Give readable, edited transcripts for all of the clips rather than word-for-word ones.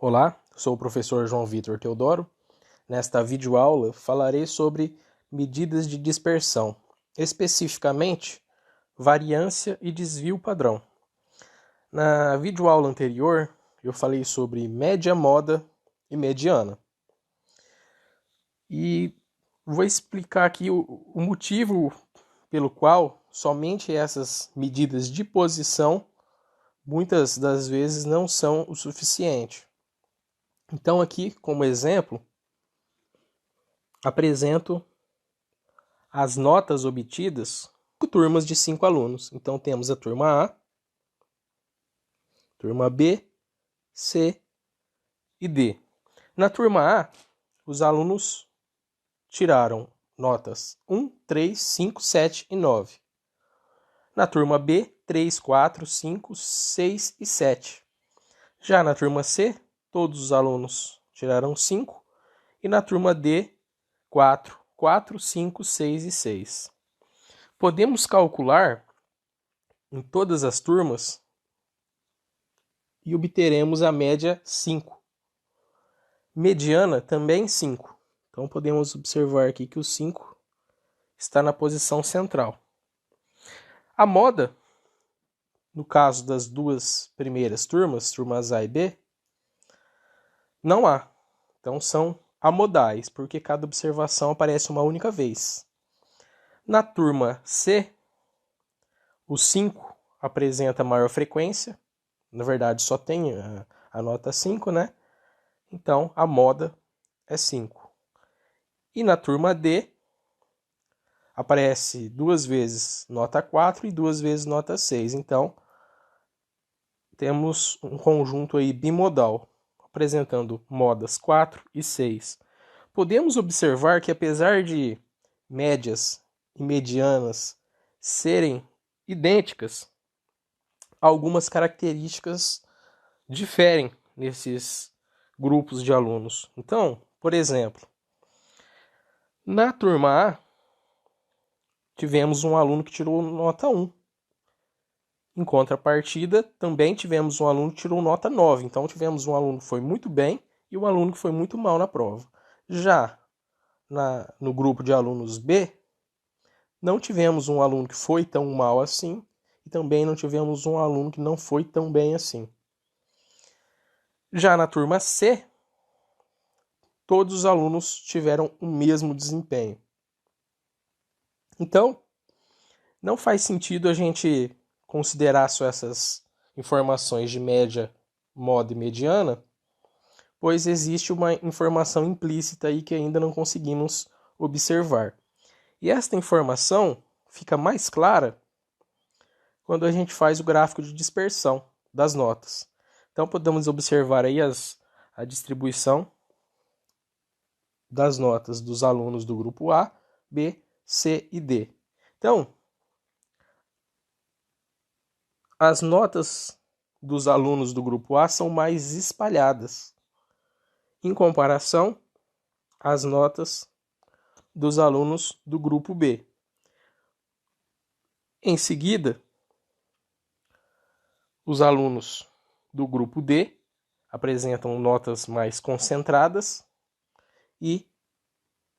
Olá, sou o professor João Vitor Teodoro. Nesta videoaula falarei sobre medidas de dispersão, especificamente variância e desvio padrão. Na videoaula anterior, eu falei sobre média, moda e mediana. E vou explicar aqui o motivo pelo qual somente essas medidas de posição muitas das vezes não são o suficiente. Então aqui, como exemplo, apresento as notas obtidas por turmas de 5 alunos. Então temos a turma A, turma B, C e D. Na turma A, os alunos tiraram notas 1, 3, 5, 7 e 9. Na turma B, 3, 4, 5, 6 e 7. Já na turma C, todos os alunos tiraram 5. E na turma D, 4, 4, 5, 6 e 6. Podemos calcular em todas as turmas e obteremos a média 5. Mediana também 5. Então podemos observar aqui que o 5 está na posição central. A moda, no caso das duas primeiras turmas, turmas A e B, não há. Então são amodais, porque cada observação aparece uma única vez. Na turma C, o 5 apresenta maior frequência. Na verdade, só tem a nota 5, né? Então, a moda é 5. E na turma D, aparece 2 vezes nota 4 e 2 vezes nota 6. Então, temos um conjunto aí bimodal, apresentando modas 4 e 6. Podemos observar que, apesar de médias e medianas serem idênticas, algumas características diferem nesses grupos de alunos. Então, por exemplo, na turma A, tivemos um aluno que tirou nota 1. Em contrapartida, também tivemos um aluno que tirou nota 9. Então, tivemos um aluno que foi muito bem e um aluno que foi muito mal na prova. Já no grupo de alunos B, não tivemos um aluno que foi tão mal assim e também não tivemos um aluno que não foi tão bem assim. Já na turma C, todos os alunos tiveram o mesmo desempenho. Então, não faz sentido a gente considerar só essas informações de média, moda e mediana, pois existe uma informação implícita aí que ainda não conseguimos observar. E esta informação fica mais clara quando a gente faz o gráfico de dispersão das notas. Então podemos observar aí a distribuição das notas dos alunos do grupo A, B, C e D. Então, as notas dos alunos do grupo A são mais espalhadas, em comparação às notas dos alunos do grupo B. Em seguida, os alunos do grupo D apresentam notas mais concentradas e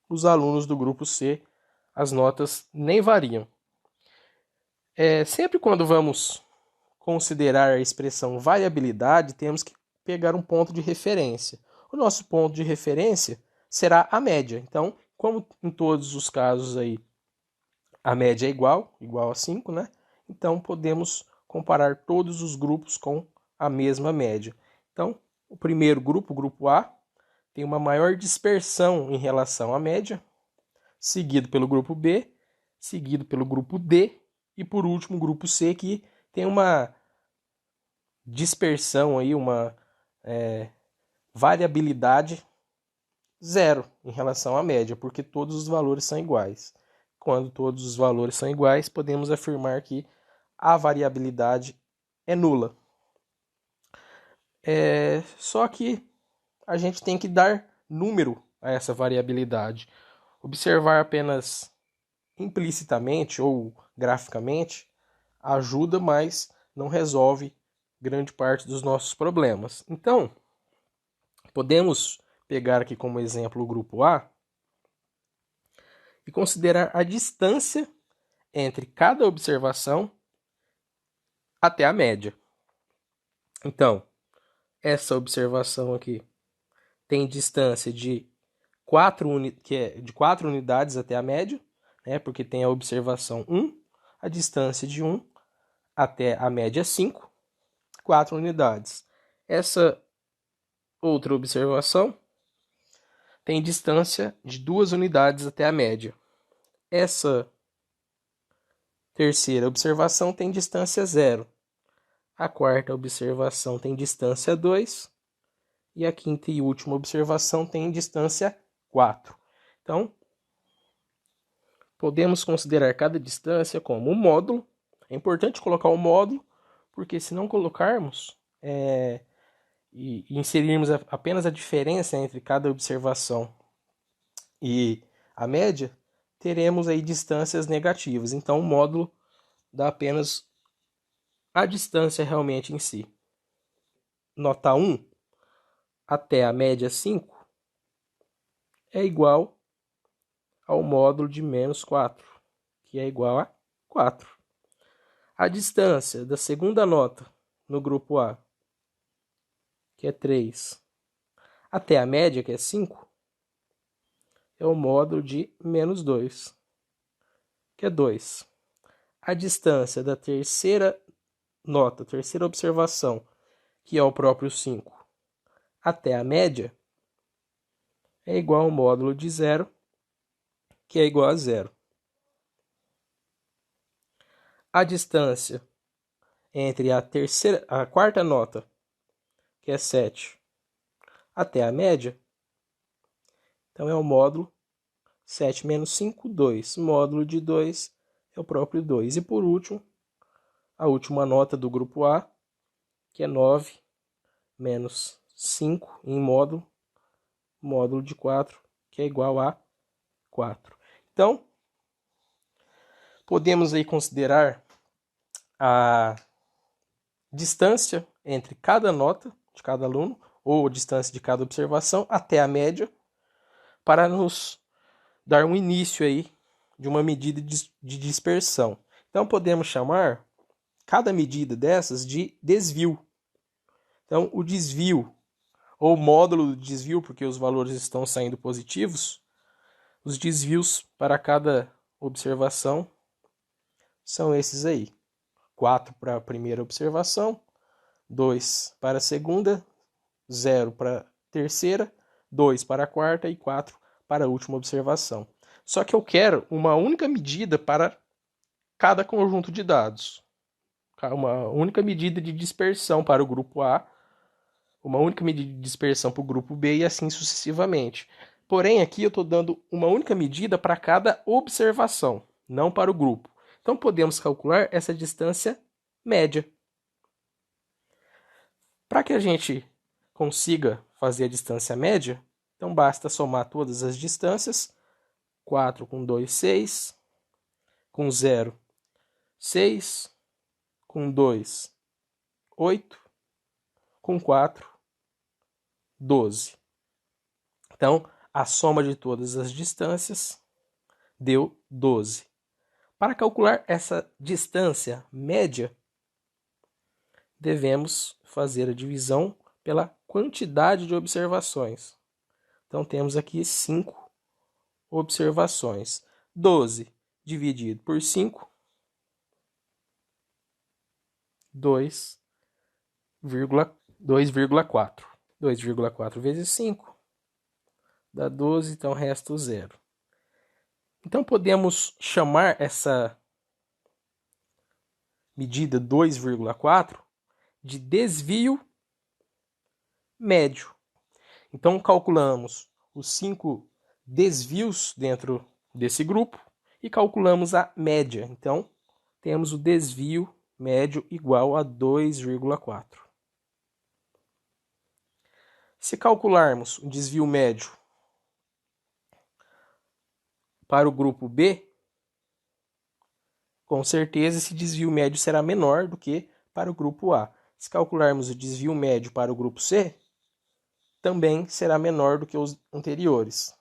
os alunos do grupo C, as notas nem variam. Sempre quando vamos considerar a expressão variabilidade, temos que pegar um ponto de referência. O nosso ponto de referência será a média. Então, como em todos os casos aí, a média é igual a 5, né? Então, podemos comparar todos os grupos com a mesma média. Então, o primeiro grupo, o grupo A, tem uma maior dispersão em relação à média, seguido pelo grupo B, seguido pelo grupo D e, por último, o grupo C, que tem uma dispersão, aí, uma variabilidade zero em relação à média, porque todos os valores são iguais. Quando todos os valores são iguais, podemos afirmar que a variabilidade é nula. Só que a gente tem que dar número a essa variabilidade. Observar apenas implicitamente ou graficamente ajuda, mas não resolve grande parte dos nossos problemas. Então, Podemos pegar aqui como exemplo o grupo A e considerar a distância entre cada observação até a média. Então, essa observação aqui tem distância de 4 unidades até a média, né, porque tem a observação 1, a distância de 1 até a média 5, 4 unidades. Essa outra observação tem distância de 2 unidades até a média. Essa terceira observação tem distância 0. A quarta observação tem distância 2. E a quinta e última observação tem distância 4. Então, podemos considerar cada distância como um módulo. É importante colocar o módulo, porque se não colocarmos e inserirmos apenas a diferença entre cada observação e a média, teremos aí distâncias negativas. Então, o módulo dá apenas a distância realmente em si. Nota 1 até a média 5 é igual ao módulo de menos 4, que é igual a 4. A distância da segunda nota no grupo A, que é 3, até a média, que é 5, é o módulo de menos 2, que é 2. A distância da terceira nota, terceira observação, que é o próprio 5, até a média, é igual ao módulo de 0, que é igual a 0. A distância entre a quarta nota, que é 7, até a média, então é o módulo 7 menos 5, 2. Módulo de 2 é o próprio 2. E por último, a última nota do grupo A, que é 9 menos 5 em módulo de 4, que é igual a 4. Então, podemos aí considerar a distância entre cada nota de cada aluno, ou a distância de cada observação, até a média, para nos dar um início aí de uma medida de dispersão. Então, podemos chamar cada medida dessas de desvio. Então, o desvio, ou módulo do desvio, porque os valores estão saindo positivos, os desvios para cada observação são esses aí. 4 para a primeira observação, 2 para a segunda, 0 para a terceira, 2 para a quarta e 4 para a última observação. Só que eu quero uma única medida para cada conjunto de dados. Uma única medida de dispersão para o grupo A, uma única medida de dispersão para o grupo B e assim sucessivamente. Porém, aqui eu estou dando uma única medida para cada observação, não para o grupo. Então, podemos calcular essa distância média. Para que a gente consiga fazer a distância média, então basta somar todas as distâncias. 4 com 2, 6. Com 0, 6. Com 2, 8. Com 4, 12. Então, a soma de todas as distâncias deu 12. Para calcular essa distância média, devemos fazer a divisão pela quantidade de observações. Então, temos aqui 5 observações. 12 dividido por 5, 2,4. 2,4 vezes 5 dá 12, então resta o 0. Então, podemos chamar essa medida 2,4 de desvio médio. Então, calculamos os 5 desvios dentro desse grupo e calculamos a média. Então, temos o desvio médio igual a 2,4. Se calcularmos o desvio médio para o grupo B, com certeza esse desvio médio será menor do que para o grupo A. Se calcularmos o desvio médio para o grupo C, também será menor do que os anteriores.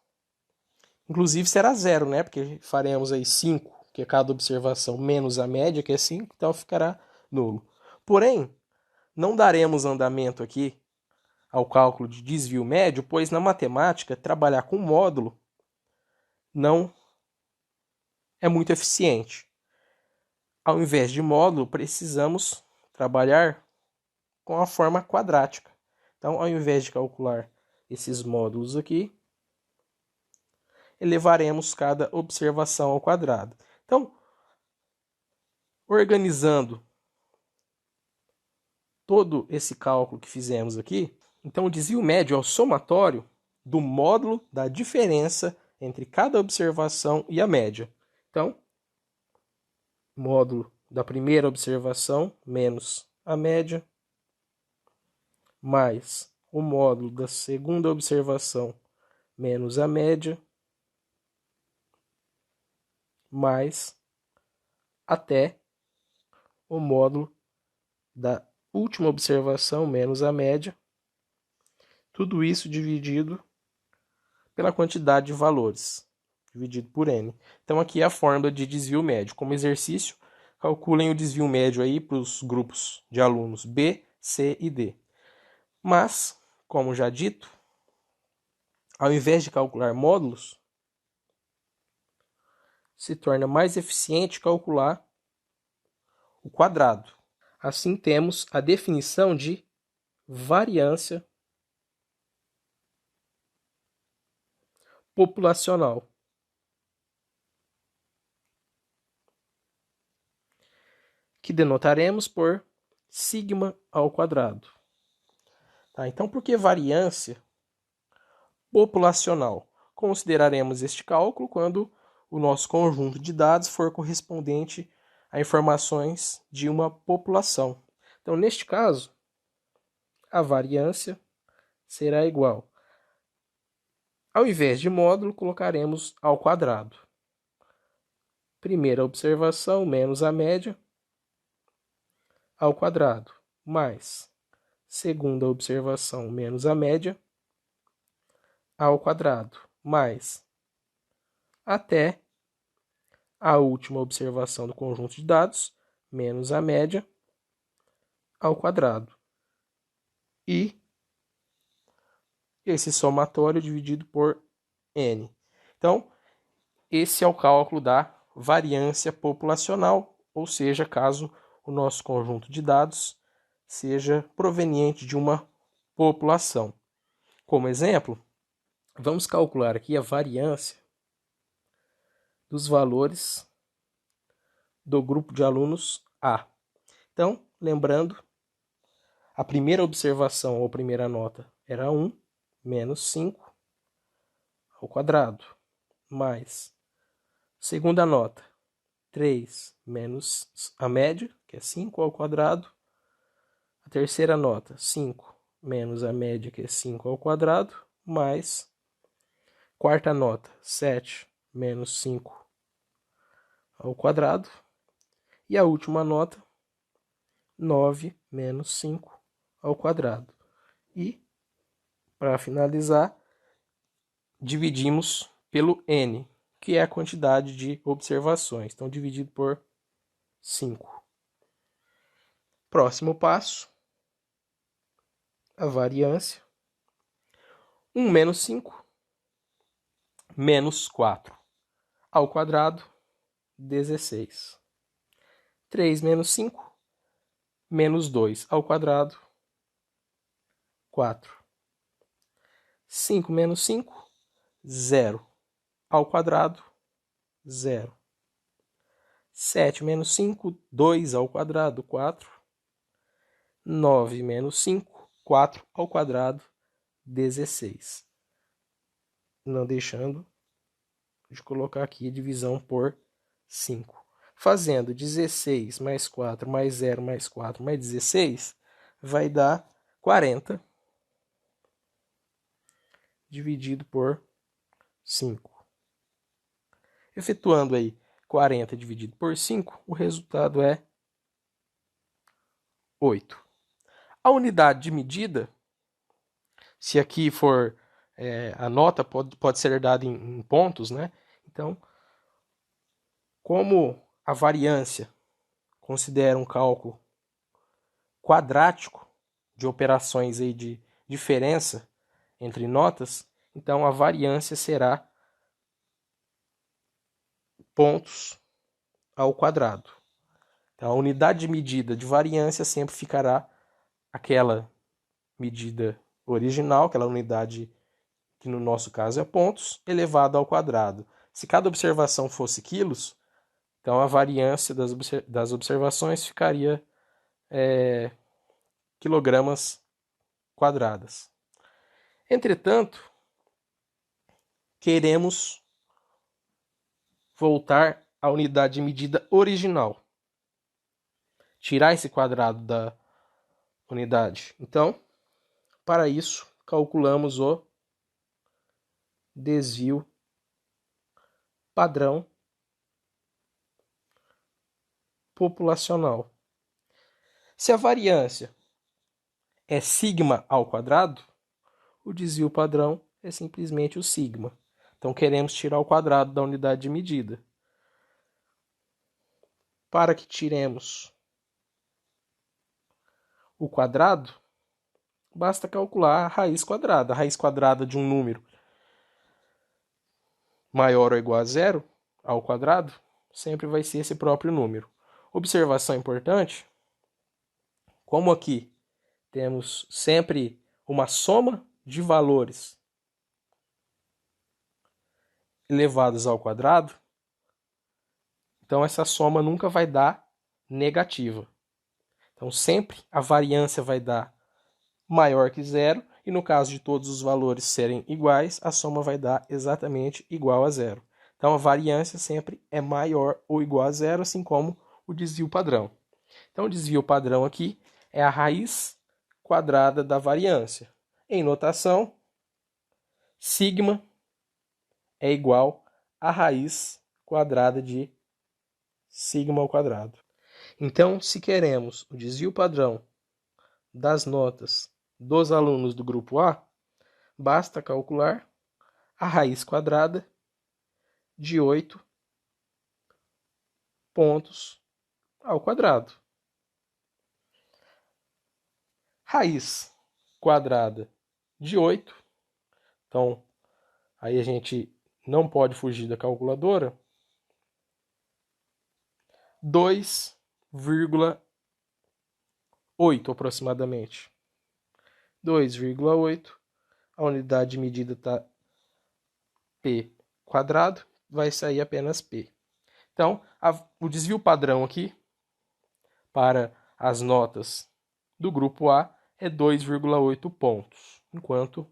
Inclusive será 0, né? Porque faremos aí 5, que é cada observação, menos a média, que é 5, então ficará nulo. Porém, não daremos andamento aqui ao cálculo de desvio médio, pois na matemática, trabalhar com módulo não é muito eficiente. Ao invés de módulo, precisamos trabalhar com a forma quadrática. Então, ao invés de calcular esses módulos aqui, elevaremos cada observação ao quadrado. Então, organizando todo esse cálculo que fizemos aqui, então o desvio médio é o somatório do módulo da diferença entre cada observação e a média. Então, módulo da primeira observação menos a média, mais o módulo da segunda observação menos a média, mais até o módulo da última observação menos a média. Tudo isso dividido pela quantidade de valores, dividido por n. Então aqui é a fórmula de desvio médio. Como exercício, calculem o desvio médio aí para os grupos de alunos B, C e D. Mas, como já dito, ao invés de calcular módulos, se torna mais eficiente calcular o quadrado. Assim temos a definição de variância populacional. Que denotaremos por sigma ao quadrado. Tá, então, por que variância populacional? Consideraremos este cálculo quando o nosso conjunto de dados for correspondente a informações de uma população. Então, neste caso, a variância será igual. Ao invés de módulo, colocaremos ao quadrado. Primeira observação menos a média ao quadrado, mais segunda observação menos a média ao quadrado, mais até a última observação do conjunto de dados menos a média ao quadrado. E esse somatório dividido por n. Então, esse é o cálculo da variância populacional, ou seja, caso o nosso conjunto de dados seja proveniente de uma população. Como exemplo, vamos calcular aqui a variância dos valores do grupo de alunos A. Então, lembrando, a primeira observação ou primeira nota era 1 menos 5 ao quadrado, mais segunda nota, 3 menos a média, que é 5 ao quadrado. A terceira nota, 5 menos a média, que é 5 ao quadrado, mais quarta nota, 7 menos 5 ao quadrado. E a última nota, 9 menos 5 ao quadrado. E, para finalizar, dividimos pelo n, que é a quantidade de observações. Então, dividido por 5. Próximo passo, a variância. 1 menos 5, menos 4 ao quadrado, 16. 3 menos 5, menos 2 ao quadrado, 4. 5 menos 5, 0 ao quadrado, 0. 7 menos 5, 2 ao quadrado, 4. 9 menos 5, 4 ao quadrado, 16. Não deixando de colocar aqui a divisão por 5. Fazendo 16 mais 4 mais 0 mais 4 mais 16, vai dar 40 dividido por 5. Efetuando aí 40 dividido por 5, o resultado é 8. A unidade de medida Se aqui for a nota, pode ser dada em pontos, né? Então, como a variância considera um cálculo quadrático de operações aí de diferença entre notas, então a variância será pontos ao quadrado. Então, a unidade de medida de variância sempre ficará aquela medida original, aquela unidade que no nosso caso é pontos, elevado ao quadrado. Se cada observação fosse quilos, então a variância das observações ficaria quilogramas quadradas. Entretanto, queremos voltar à unidade de medida original. Tirar esse quadrado da unidade. Então, para isso, calculamos o desvio padrão populacional. Se a variância é sigma ao quadrado, o desvio padrão é simplesmente o sigma. Então, queremos tirar o quadrado da unidade de medida. Para que tiremos o quadrado, basta calcular a raiz quadrada. A raiz quadrada de um número maior ou igual a zero ao quadrado sempre vai ser esse próprio número. Observação importante, como aqui temos sempre uma soma de valores elevados ao quadrado, então essa soma nunca vai dar negativa. Então sempre a variância vai dar maior que zero, e no caso de todos os valores serem iguais, a soma vai dar exatamente igual a zero. Então a variância sempre é maior ou igual a zero, assim como o desvio padrão. Então o desvio padrão aqui é a raiz quadrada da variância. Em notação, sigma é igual a raiz quadrada de sigma ao quadrado. Então, se queremos o desvio padrão das notas dos alunos do grupo A, basta calcular a raiz quadrada de 8 pontos ao quadrado. Raiz quadrada de 8, então aí a gente não pode fugir da calculadora, 2,8 aproximadamente. 2,8, a unidade de medida está P quadrado, vai sair apenas P. Então, o desvio padrão aqui para as notas do grupo A é 2,8 pontos, enquanto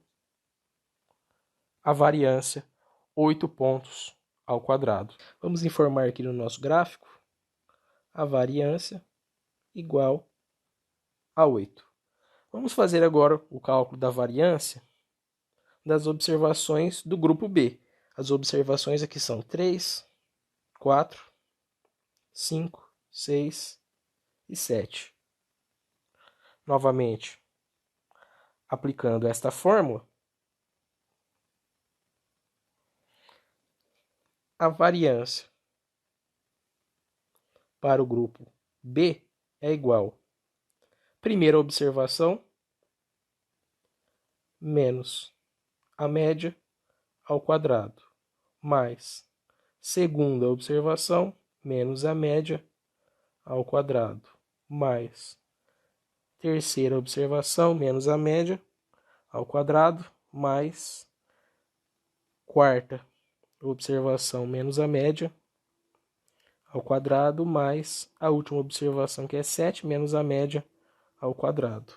a variância 8 pontos ao quadrado. Vamos informar aqui no nosso gráfico a variância igual a 8. Vamos fazer agora o cálculo da variância das observações do grupo B. As observações aqui são 3, 4, 5, 6 e 7. Novamente, aplicando esta fórmula, a variância para o grupo B é igual a primeira observação menos a média ao quadrado, mais segunda observação menos a média ao quadrado, mais terceira observação menos a média ao quadrado, mais quarta observação menos a média ao quadrado, mais a última observação, que é 7, menos a média ao quadrado.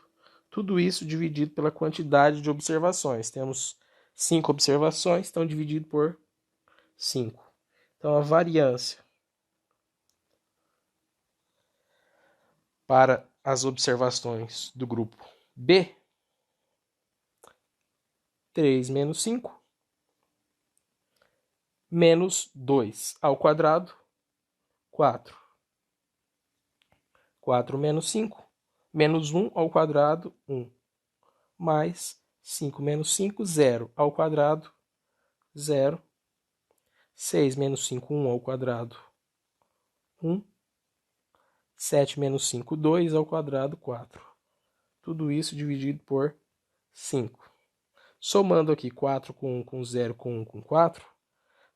Tudo isso dividido pela quantidade de observações. Temos 5 observações, então dividido por 5. Então a variância para as observações do grupo B, 3 menos 5, menos 2 ao quadrado, 4. 4 menos 5, menos 1 ao quadrado, 1. Mais 5 menos 5, 0 ao quadrado, 0. 6 menos 5, 1 ao quadrado, 1. 7 menos 5, 2 ao quadrado, 4. Tudo isso dividido por 5. Somando aqui 4 com 1, com 0, com 1, com 4,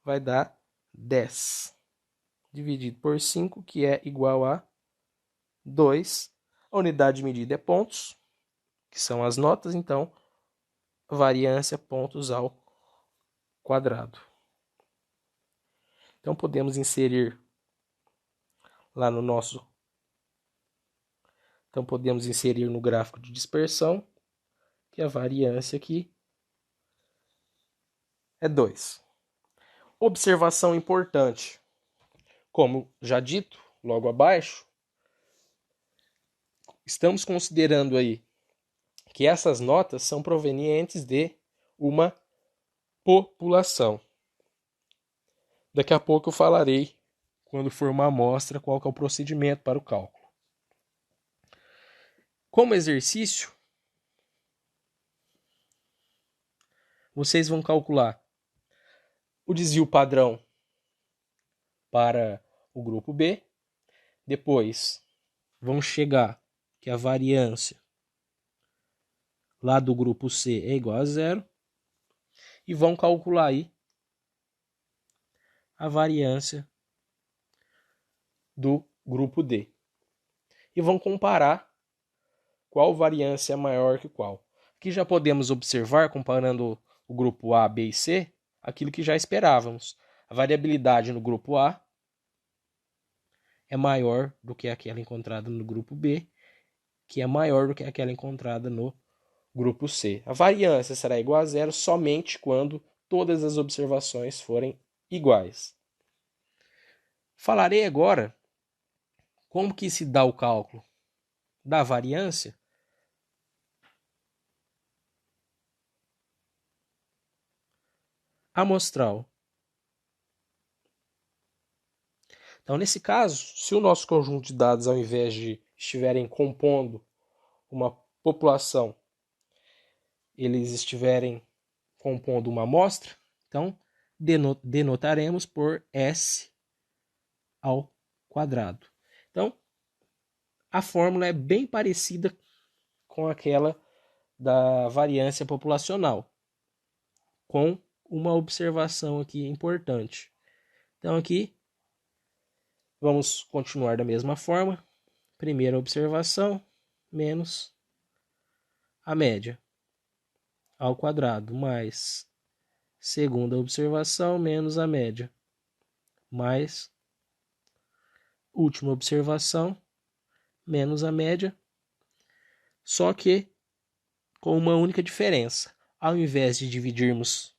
vai dar 10. Dividido por 5, que é igual a 2. A unidade de medida é pontos, que são as notas, então, variância pontos ao quadrado. Então, podemos inserir lá no nosso... Então, podemos inserir no gráfico de dispersão que a variância aqui é 2. Observação importante. Como já dito, logo abaixo, estamos considerando aí que essas notas são provenientes de uma população. Daqui a pouco eu falarei, quando for uma amostra, qual que é o procedimento para o cálculo. Como exercício, vocês vão calcular o desvio padrão para o grupo B. Depois, vão chegar que a variância lá do grupo C é igual a 0. E vão calcular aí a variância do grupo D. E vão comparar qual variância é maior que qual. Aqui já podemos observar, comparando o grupo A, B e C, aquilo que já esperávamos. A variabilidade no grupo A é maior do que aquela encontrada no grupo B, que é maior do que aquela encontrada no grupo C. A variância será igual a 0 somente quando todas as observações forem iguais. Falarei agora como que se dá o cálculo da variância amostral. Então, nesse caso, se o nosso conjunto de dados, ao invés de estiverem compondo uma população, eles estiverem compondo uma amostra, então denotaremos por S ao quadrado. Então, a fórmula é bem parecida com aquela da variância populacional, com uma observação aqui importante. Então, aqui, vamos continuar da mesma forma. Primeira observação, menos a média ao quadrado, mais segunda observação, menos a média, mais última observação, menos a média, só que com uma única diferença. Ao invés de dividirmos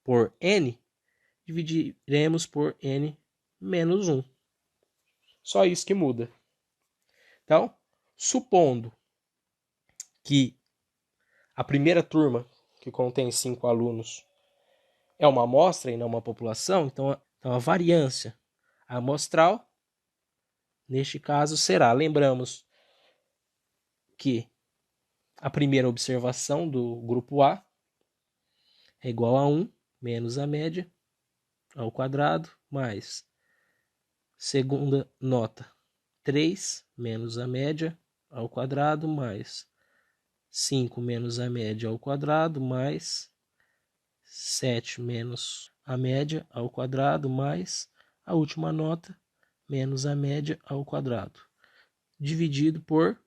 por n, dividiremos por n menos 1. Só isso que muda. Então, supondo que a primeira turma, que contém 5 alunos, é uma amostra e não uma população, então a variância amostral, neste caso, será, lembramos que a primeira observação do grupo A é igual a 1 menos a média ao quadrado, mais segunda nota, 3 menos a média ao quadrado, mais 5 menos a média ao quadrado, mais 7 menos a média ao quadrado, mais a última nota, menos a média ao quadrado, dividido por,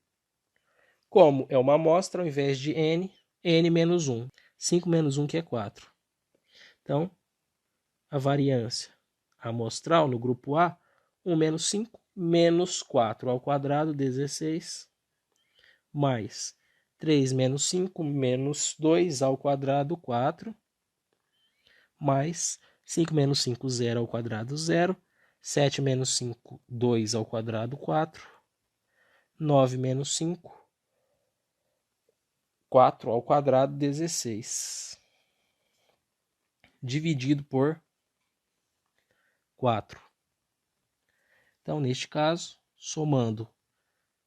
como é uma amostra, ao invés de n, n menos 1. 5 menos 1, que é 4. Então, a variância amostral no grupo A, 1 menos 5, menos 4 ao quadrado, 16, mais 3 menos 5, menos 2 ao quadrado, 4, mais 5 menos 5, 0 ao quadrado, 0, 7 menos 5, 2 ao quadrado, 4, 9 menos 5, 4 ao quadrado, 16, dividido por 4. Então, neste caso, somando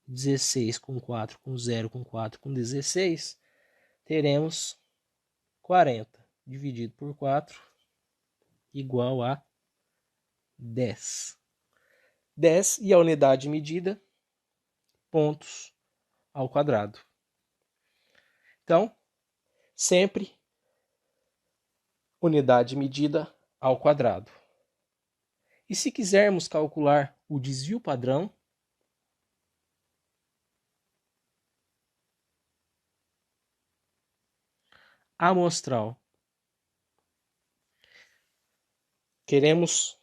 16 com 4, com 0, com 4, com 16, teremos 40 dividido por 4 igual a 10. 10 e a unidade medida, pontos ao quadrado. Então, sempre unidade medida ao quadrado. E se quisermos calcular o desvio padrão, amostral. Queremos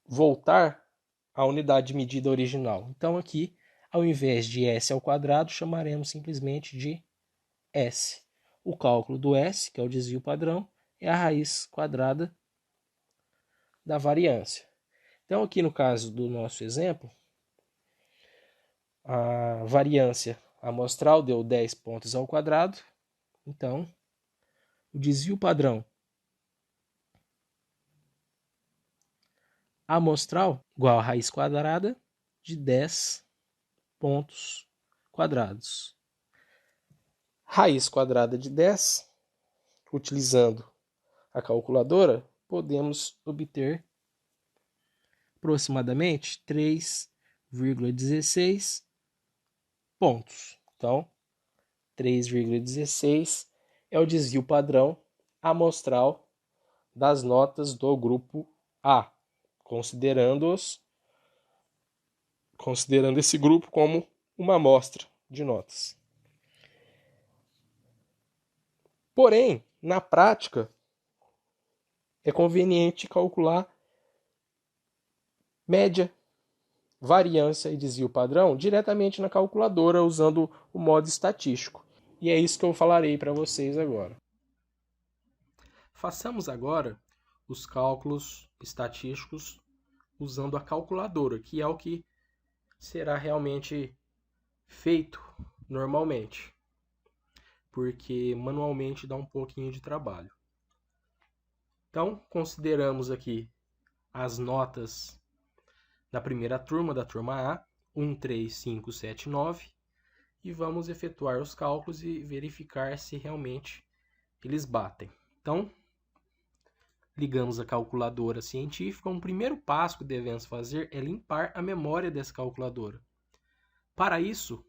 voltar à unidade medida original. Então aqui, ao invés de S ao quadrado, chamaremos simplesmente de S. O cálculo do S, que é o desvio padrão, é a raiz quadrada da variância. Então aqui no caso do nosso exemplo, a variância amostral deu 10 pontos ao quadrado. Então, o desvio padrão amostral igual a raiz quadrada de 10 pontos quadrados. Raiz quadrada de 10, utilizando a calculadora, podemos obter aproximadamente 3,16 pontos. Então, 3,16 é o desvio padrão amostral das notas do grupo A, considerando esse grupo como uma amostra de notas. Porém, na prática, é conveniente calcular média, variância e desvio padrão diretamente na calculadora usando o modo estatístico. E é isso que eu falarei para vocês agora. Façamos agora os cálculos estatísticos usando a calculadora, que é o que será realmente feito normalmente, porque manualmente dá um pouquinho de trabalho. Então, consideramos aqui as notas da primeira turma, da turma A, 1, 3, 5, 7, 9, e vamos efetuar os cálculos e verificar se realmente eles batem. Então, ligamos a calculadora científica. Um primeiro passo que devemos fazer é limpar a memória dessa calculadora. Para isso,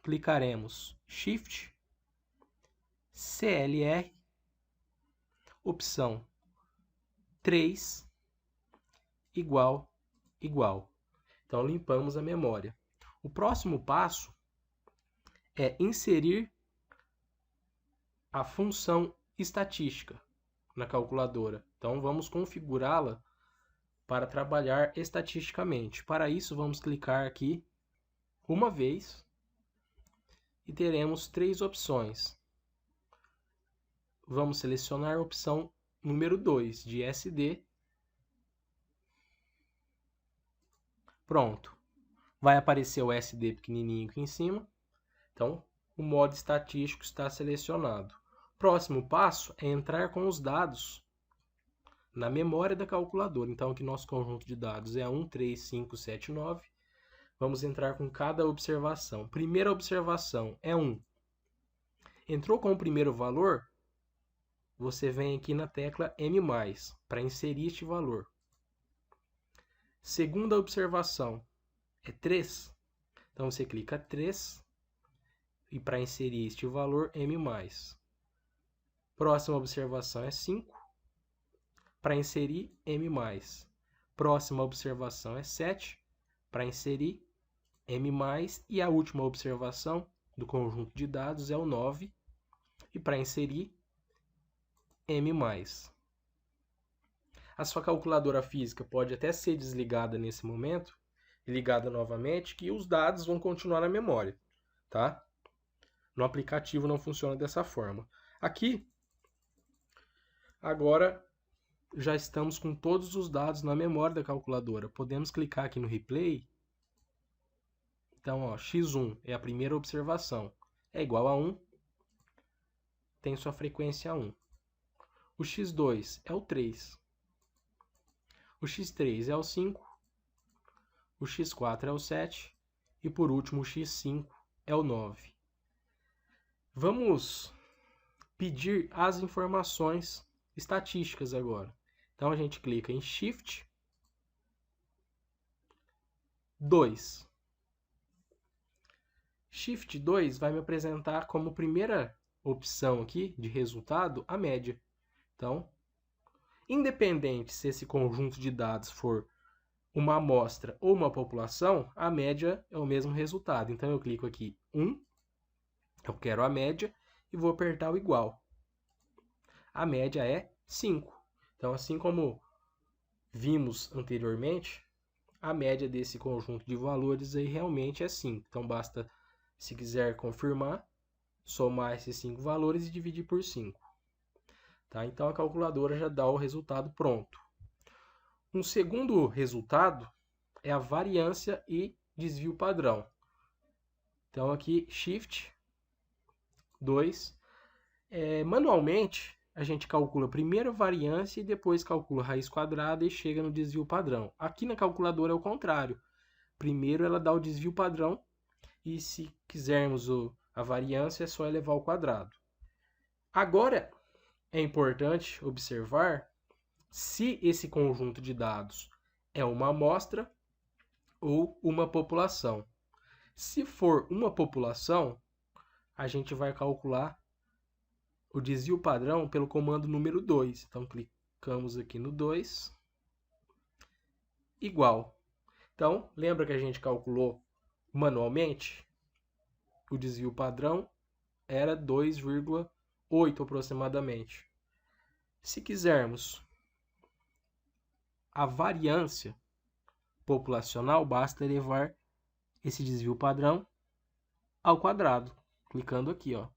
clicaremos Shift, CLR, opção 3, igual. Então, limpamos a memória. O próximo passo é inserir a função estatística na calculadora. Então, vamos configurá-la para trabalhar estatisticamente. Para isso, vamos clicar aqui uma vez e teremos 3 opções. Vamos selecionar a opção número 2, de SD. Pronto. Vai aparecer o SD pequenininho aqui em cima. Então, o modo estatístico está selecionado. Próximo passo é entrar com os dados na memória da calculadora. Então, aqui nosso conjunto de dados é 1, 3, 5, 7, 9. Vamos entrar com cada observação. Primeira observação é 1. Entrou com o primeiro valor, você vem aqui na tecla M+, para inserir este valor. Segunda observação é 3. Então, você clica 3 e para inserir este valor, M+. Próxima observação é 5. Para inserir, M+. Próxima observação é 7. Para inserir, M+. E a última observação do conjunto de dados é o 9. E para inserir, M+. A sua calculadora física pode até ser desligada nesse momento e ligada novamente, que os dados vão continuar na memória, tá? No aplicativo não funciona dessa forma. Aqui, agora, já estamos com todos os dados na memória da calculadora. Podemos clicar aqui no replay. Então, ó, x1 é a primeira observação. É igual a 1. Tem sua frequência 1. O x2 é o 3. O x3 é o 5. O x4 é o 7. E por último, o x5 é o 9. Vamos pedir as informações estatísticas agora. Então a gente clica em Shift 2. Shift 2 vai me apresentar como primeira opção aqui de resultado a média. Então, independente se esse conjunto de dados for uma amostra ou uma população, a média é o mesmo resultado. Então eu clico aqui 1, eu quero a média e vou apertar o igual. A média é 5. Então, assim como vimos anteriormente, a média desse conjunto de valores aí realmente é 5. Então, basta, se quiser confirmar, somar esses 5 valores e dividir por 5. Tá? Então, a calculadora já dá o resultado pronto. Um segundo resultado é a variância e desvio padrão. Então, aqui, Shift 2. Manualmente, a gente calcula primeiro a variância e depois calcula a raiz quadrada e chega no desvio padrão. Aqui na calculadora é o contrário. Primeiro ela dá o desvio padrão e se quisermos a variância é só elevar ao quadrado. Agora é importante observar se esse conjunto de dados é uma amostra ou uma população. Se for uma população, a gente vai calcular o desvio padrão pelo comando número 2. Então, clicamos aqui no 2, igual. Então, lembra que a gente calculou manualmente? O desvio padrão era 2,8 aproximadamente. Se quisermos a variância populacional, basta elevar esse desvio padrão ao quadrado, clicando aqui, ó.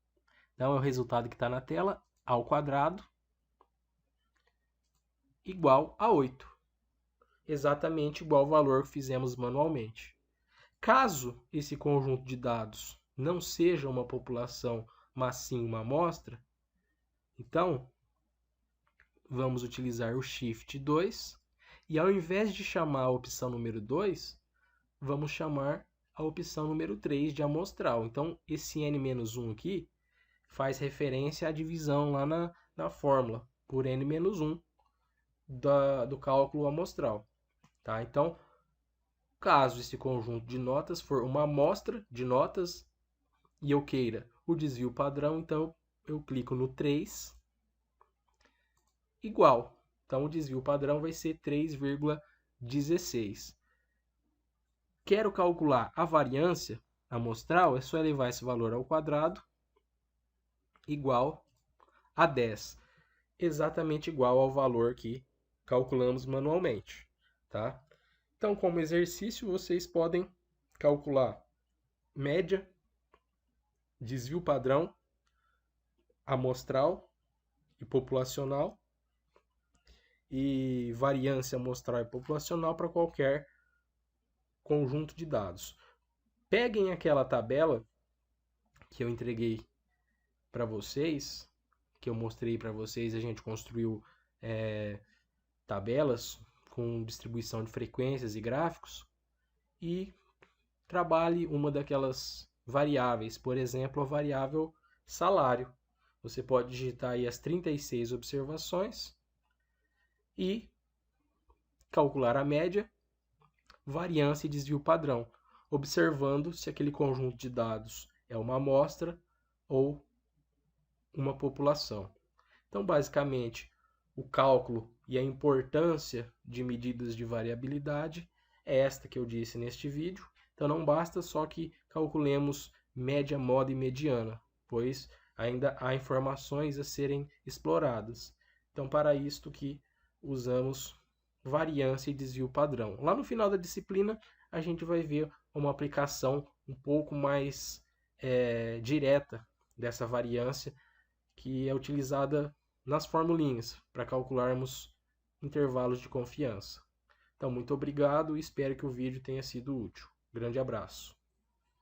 Então, é o resultado que está na tela, ao quadrado, igual a 8. Exatamente igual ao valor que fizemos manualmente. Caso esse conjunto de dados não seja uma população, mas sim uma amostra, então, vamos utilizar o Shift 2, e ao invés de chamar a opção número 2, vamos chamar a opção número 3 de amostral. Então, esse n-1 aqui faz referência à divisão lá na fórmula, por n-1 do cálculo amostral. Tá? Então, caso esse conjunto de notas for uma amostra de notas e eu queira o desvio padrão, então eu clico no 3, igual. Então, o desvio padrão vai ser 3,16. Quero calcular a variância amostral, é só elevar esse valor ao quadrado, igual a 10. Exatamente igual ao valor que calculamos manualmente. Tá? Então, como exercício, vocês podem calcular média, desvio padrão, amostral e populacional e variância amostral e populacional para qualquer conjunto de dados. Peguem aquela tabela que eu entreguei para vocês, que eu mostrei para vocês, a gente construiu tabelas com distribuição de frequências e gráficos, e trabalhe uma daquelas variáveis, por exemplo, a variável salário. Você pode digitar aí as 36 observações e calcular a média, variância e desvio padrão, observando se aquele conjunto de dados é uma amostra ou uma população. Então, basicamente, o cálculo e a importância de medidas de variabilidade é esta que eu disse neste vídeo. Então, não basta só que calculemos média, moda e mediana, pois ainda há informações a serem exploradas. Então, para isto que usamos variância e desvio padrão. Lá no final da disciplina, a gente vai ver uma aplicação um pouco mais direta dessa variância, que é utilizada nas formulinhas para calcularmos intervalos de confiança. Então, muito obrigado e espero que o vídeo tenha sido útil. Grande abraço.